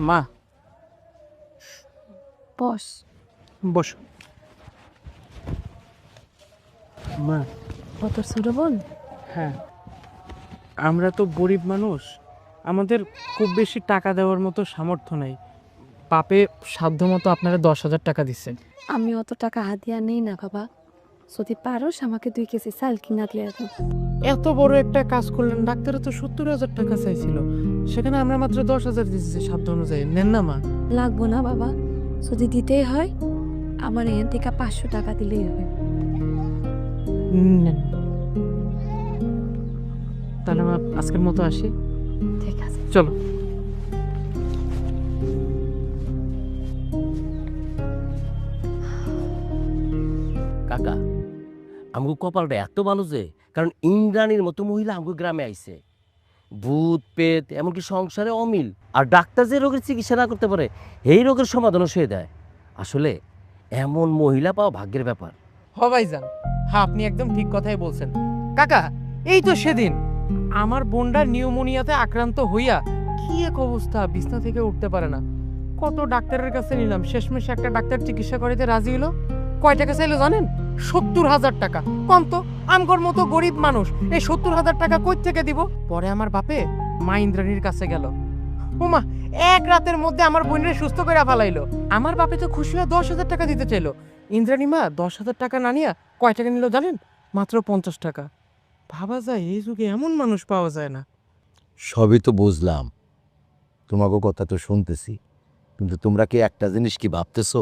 মা বস। বস। মা। কত ছোট বোন? হ্যাঁ, আমরা তো গরিব মানুষ, আমাদের খুব বেশি টাকা দেওয়ার মতো সামর্থ্য নেই। বাপে সাধ্য মতো আপনারা 10,000 টাকা দিচ্ছেন। আমি অত টাকা হাতিয়া নেই না বাবা, যদি পারোস আমাকে 2 কেজি চাল কিনা দিয়ে দাও। এত বড় একটা কাজ করলেন, ডাক্তারে তো 70,000 টাকা চাইছিল, সেখানে আমরা মাত্র 10,000 দিচ্ছি সাধ্য অনুযায়ী। নেন না মা। লাগবো না বাবা, যদি দিতেই হয় আমার এখান থেকে 500 টাকা দিলেই হবে। নেন। তাহলে মা আজকের মতো আসি। ঠিক আছে। চলো। কাকা আমগো কপালটা এত ভালো যে, কারণ ইন্দ্রাণীর মতো মহিলা আমগো গ্রামে আইছে। ভূত পেত এমনকি সংসারে অমিল, আর ডাক্তার যে রোগের চিকিৎসা না করতে পারে এই রোগের সমাধানও সে দেয়। আসলে এমন মহিলা পাওয়া ভাগ্যের ব্যাপার। হ ভাইজান, হ্যাঁ আপনি একদম ঠিক কথাই বলছেন। কাকা, এই তো সেদিন আমার বোনটা নিউমোনিয়াতে আক্রান্ত হইয়া কি এক অবস্থা, বিছনা থেকে উঠতে পারে না। কত ডাক্তারের কাছে নিলাম, শেষমেশ একটা ডাক্তার চিকিৎসা করাইতে রাজি হলো। কয় টাকা চাইলো জানেন? 70,000 টাকা। কম তো, আমগর মতো গরিব মানুষ এই 70,000 টাকা কই থেকে দিব? পরে আমার বাপে মা ইন্দ্রাণীর কাছে গেল। ওমা, এক রাতের মধ্যে আমার বোনের সুস্থ করে ফেলাইলো। আমার বাপে তো খুশি হয়ে 10,000 টাকা দিতে চাইলো। ইন্দ্রাণী মা 10,000 টাকা না নিয়া কয় টাকা নিল জানেন? মাত্র 50 টাকা। ভাবা যায় এই যুগে এমন মানুষ পাওয়া যায় না। সবই তো বুঝলাম, তোমাকে কথা তো শুনতেছি, কিন্তু তোমরা কি একটা জিনিস কি ভাবতেছো?